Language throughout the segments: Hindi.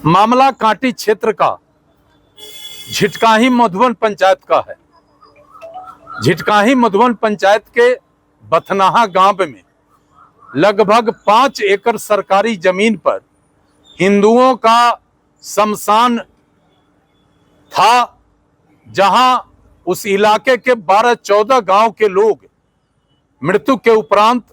मामला कांटी क्षेत्र का झिटकाही मधुबन पंचायत का है। झिटकाही मधुबन पंचायत के बथनाहा गांव में लगभग 5 एकड़ सरकारी जमीन पर हिंदुओं का शमशान था, जहां उस इलाके के 12-14 गांव के लोग मृत्यु के उपरांत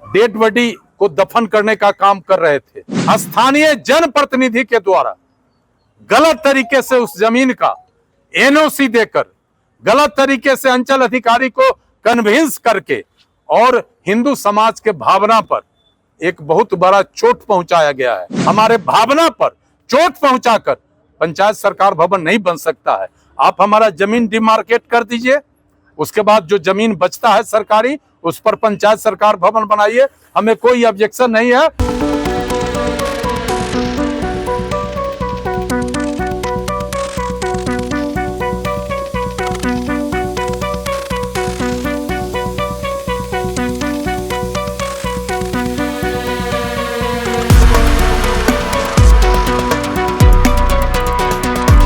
डेड बॉडी को दफन करने का काम कर रहे थे। स्थानीय जनप्रतिनिधि के द्वारा गलत तरीके से उस जमीन का एनओसी देकर, गलत तरीके से अंचल अधिकारी को कन्विंस करके और हिंदू समाज के भावना पर एक बहुत बड़ा चोट पहुंचाया गया है। हमारे भावना पर चोट पहुंचाकर पंचायत सरकार भवन नहीं बन सकता है। आप हमारा जमीन डिमार्केट कर दीजिए, उसके बाद जो जमीन बचता है सरकारी, उस पर पंचायत सरकार भवन बनाइए, हमें कोई ऑब्जेक्शन नहीं है।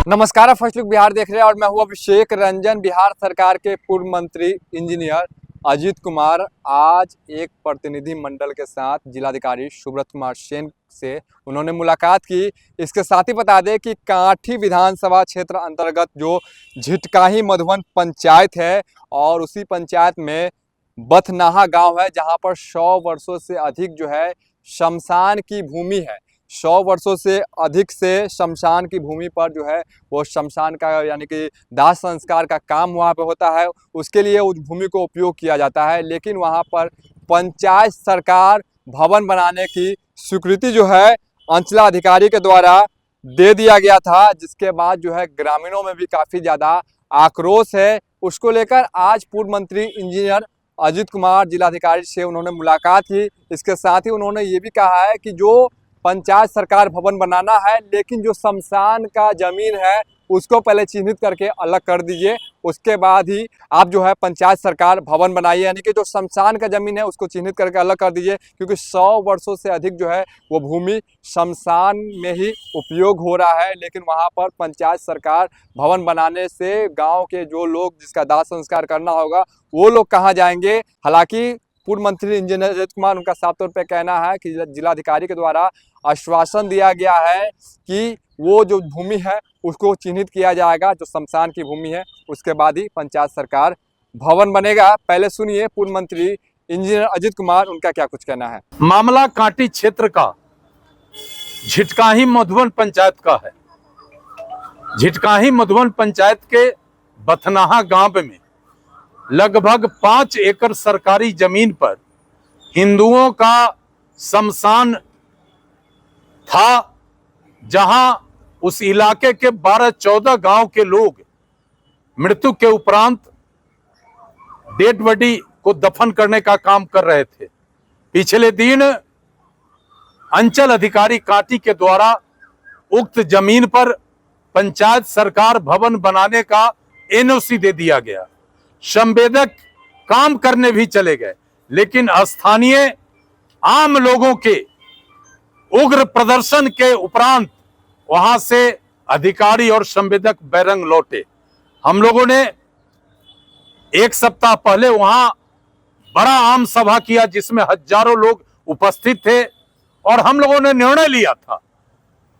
नमस्कार, फर्स्ट लुक बिहार देख रहे हैं और मैं हूं अभिषेक रंजन। बिहार सरकार के पूर्व मंत्री इंजीनियर अजीत कुमार आज एक प्रतिनिधि मंडल के साथ जिलाधिकारी सुब्रत कुमार सेन से उन्होंने मुलाकात की। इसके साथ ही बता दें कि कांठी विधानसभा क्षेत्र अंतर्गत जो झिटकाही मधुबन पंचायत है और उसी पंचायत में बथनाहा गांव है, जहां पर 100 वर्षों से अधिक जो है शमशान की भूमि है। 100 वर्षों से अधिक से शमशान की भूमि पर जो है वो शमशान का यानी कि दाह संस्कार का काम वहाँ पे होता है, उसके लिए उस भूमि को उपयोग किया जाता है। लेकिन वहाँ पर पंचायत सरकार भवन बनाने की स्वीकृति जो है अंचलाधिकारी के द्वारा दे दिया गया था, जिसके बाद जो है ग्रामीणों में भी काफ़ी ज़्यादा आक्रोश है। उसको लेकर आज पूर्व मंत्री इंजीनियर अजीत कुमार जिलाधिकारी से उन्होंने मुलाकात की। इसके साथ ही उन्होंने ये भी कहा है कि जो पंचायत सरकार भवन बनाना है, लेकिन जो शमशान का जमीन है उसको पहले चिन्हित करके अलग कर दीजिए, उसके बाद ही आप जो है पंचायत सरकार भवन बनाइए। यानी कि जो शमशान का जमीन है उसको चिन्हित करके अलग कर दीजिए, क्योंकि 100 वर्षों से अधिक जो है वो भूमि शमशान में ही उपयोग हो रहा है। लेकिन वहाँ पर पंचायत सरकार भवन बनाने से गाँव के जो लोग जिसका दाह संस्कार करना होगा वो लोग कहाँ जाएंगे। हालांकि पूर्व मंत्री इंजीनियर अजीत कुमार उनका साफ तौर पे कहना है कि जिलाधिकारी के द्वारा आश्वासन दिया गया है कि वो जो भूमि है उसको चिन्हित किया जाएगा, जो शमशान की भूमि है, उसके बाद ही पंचायत सरकार भवन बनेगा। पहले सुनिए पूर्व मंत्री इंजीनियर अजीत कुमार उनका क्या कुछ कहना है। मामला कांटी क्षेत्र का झिटकाही मधुबन पंचायत का है। झिटकाही मधुबन पंचायत के बथनाहा गांव में लगभग 5 एकड़ सरकारी जमीन पर हिंदुओं का शमशान था, जहां उस इलाके के 12-14 गांव के लोग मृत्यु के उपरांत डेड बॉडी को दफन करने का काम कर रहे थे। पिछले दिन अंचल अधिकारी कांटी के द्वारा उक्त जमीन पर पंचायत सरकार भवन बनाने का एनओसी दे दिया गया। संवेदक काम करने भी चले गए, लेकिन स्थानीय आम लोगों के उग्र प्रदर्शन के उपरांत वहां से अधिकारी और संवेदक बैरंग लौटे। हम लोगों ने एक सप्ताह पहले वहां बड़ा आम सभा किया, जिसमें हजारों लोग उपस्थित थे, और हम लोगों ने निर्णय लिया था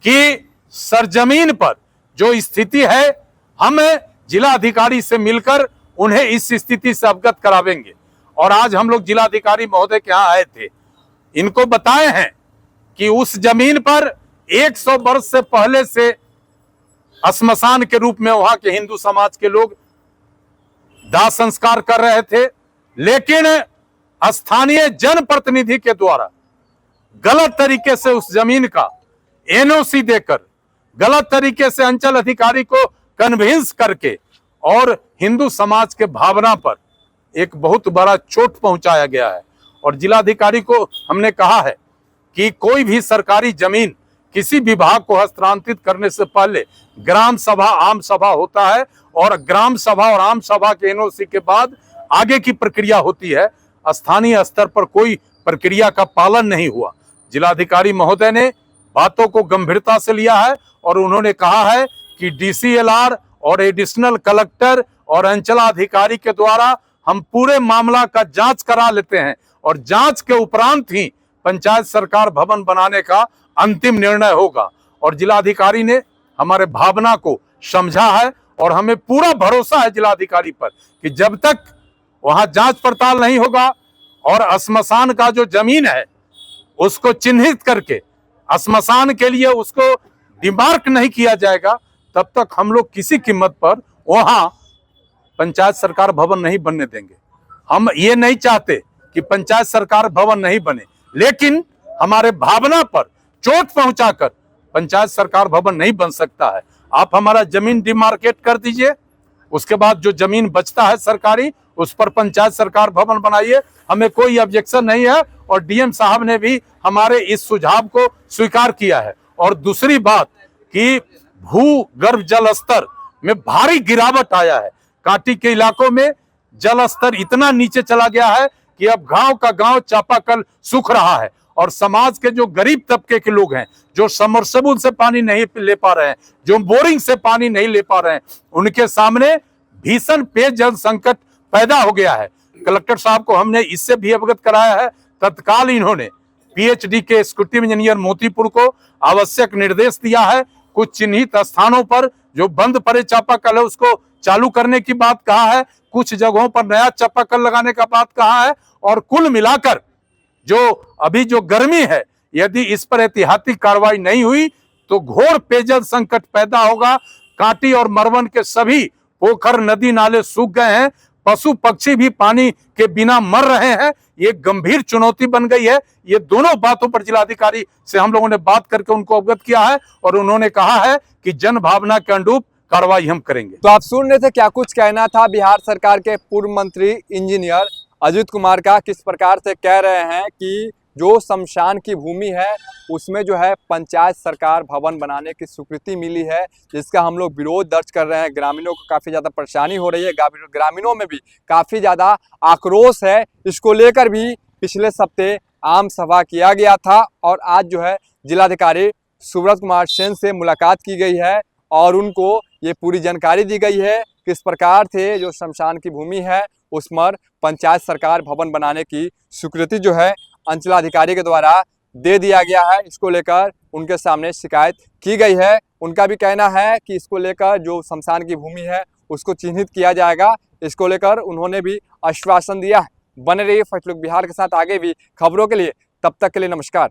कि सरजमीन पर जो स्थिति है हम जिला अधिकारी से मिलकर उन्हें इस स्थिति से अवगत करावेंगे। और आज हम लोग जिलाधिकारी महोदय के यहाँ आए थे, इनको बताए हैं कि उस जमीन पर 100 वर्ष से पहले से श्मशान के रूप में वहां के हिंदू समाज के लोग दाह संस्कार कर रहे थे। लेकिन स्थानीय जनप्रतिनिधि के द्वारा गलत तरीके से उस जमीन का एनओसी देकर, गलत तरीके से अंचल अधिकारी को कन्विंस करके और हिंदू समाज के भावना पर एक बहुत बड़ा चोट पहुंचाया गया है। और जिलाधिकारी को हमने कहा है कि कोई भी सरकारी जमीन किसी विभाग को हस्तांतरित करने से पहले ग्राम सभा, आम सभा होता है, और ग्राम सभा और आम सभा के एनओसी के बाद आगे की प्रक्रिया होती है। स्थानीय स्तर पर कोई प्रक्रिया का पालन नहीं हुआ। जिलाधिकारी महोदय ने बातों को गंभीरता से लिया है और उन्होंने कहा है कि DCLR और एडिशनल कलेक्टर और अंचलाधिकारी के द्वारा हम पूरे मामला का जांच करा लेते हैं और जांच के उपरांत ही पंचायत सरकार भवन बनाने का अंतिम निर्णय होगा। और जिलाधिकारी ने हमारे भावना को समझा है और हमें पूरा भरोसा है जिलाधिकारी पर कि जब तक वहां जांच पड़ताल नहीं होगा और श्मशान का जो जमीन है उसको चिन्हित करके श्मशान के लिए उसको डिमार्क नहीं किया जाएगा, तब तक हम लोग किसी कीमत पर वहां पंचायत सरकार भवन नहीं बनने देंगे। हम ये नहीं चाहते कि पंचायत सरकार भवन नहीं बने, लेकिन हमारे भावना पर चोट पहुंचाकर पंचायत सरकार भवन नहीं बन सकता है। आप हमारा जमीन डिमार्केट कर दीजिए, उसके बाद जो जमीन बचता है सरकारी उस पर पंचायत सरकार भवन बनाइए, हमें कोई ऑब्जेक्शन नहीं है। और DM साहब ने भी हमारे इस सुझाव को स्वीकार किया है। और दूसरी बात कि भूगर्भ जल स्तर में भारी गिरावट आया है। कांटी के इलाकों में जल स्तर इतना नीचे चला गया है कि अब गांव का गांव चापाकल सूख रहा है और समाज के जो गरीब तबके के लोग हैं, जो समरसेबुल से पानी नहीं ले पा रहे हैं, जो बोरिंग से पानी नहीं ले पा रहे हैं, उनके सामने भीषण पेयजल संकट पैदा हो गया है। कलेक्टर साहब को हमने इससे भी अवगत कराया है। तत्काल इन्होंने PhD के एग्जीक्यूटिव इंजीनियर मोतीपुर को आवश्यक निर्देश दिया है। कुछ चिन्हित स्थानों पर जो बंद पड़े चापाकल है उसको चालू करने की बात कहा है, कुछ जगहों पर नया चापाकल लगाने का बात कहा है। और कुल मिलाकर जो अभी जो गर्मी है, यदि इस पर एहतियाती कार्रवाई नहीं हुई तो घोर पेयजल संकट पैदा होगा। कांटी और मरवन के सभी पोखर नदी नाले सूख गए हैं, पशु पक्षी भी पानी के बिना मर रहे हैं। ये गंभीर चुनौती बन गई है। ये दोनों बातों पर जिलाधिकारी से हम लोगों ने बात करके उनको अवगत किया है और उन्होंने कहा है कि जन भावना के अनुरूप कार्रवाई हम करेंगे। तो आप सुन रहे थे क्या कुछ कहना था बिहार सरकार के पूर्व मंत्री इंजीनियर अजीत कुमार का। किस प्रकार से कह रहे हैं कि जो शमशान की भूमि है उसमें जो है पंचायत सरकार भवन बनाने की स्वीकृति मिली है, जिसका हम लोग विरोध दर्ज कर रहे हैं। ग्रामीणों को काफ़ी ज़्यादा परेशानी हो रही है, ग्रामीणों में भी काफ़ी ज़्यादा आक्रोश है। इसको लेकर भी पिछले सप्ताह आम सभा किया गया था और आज जो है जिलाधिकारी सुब्रत कुमार सेन से मुलाकात की गई है और उनको ये पूरी जानकारी दी गई है किस प्रकार से जो शमशान की भूमि है उस पर पंचायत सरकार भवन बनाने की स्वीकृति जो है अंचलाधिकारी के द्वारा दे दिया गया है। इसको लेकर उनके सामने शिकायत की गई है। उनका भी कहना है कि इसको लेकर जो शमशान की भूमि है उसको चिन्हित किया जाएगा। इसको लेकर उन्होंने भी आश्वासन दिया है। बने रहिए फर्स्ट लुक बिहार के साथ आगे भी खबरों के लिए। तब तक के लिए नमस्कार।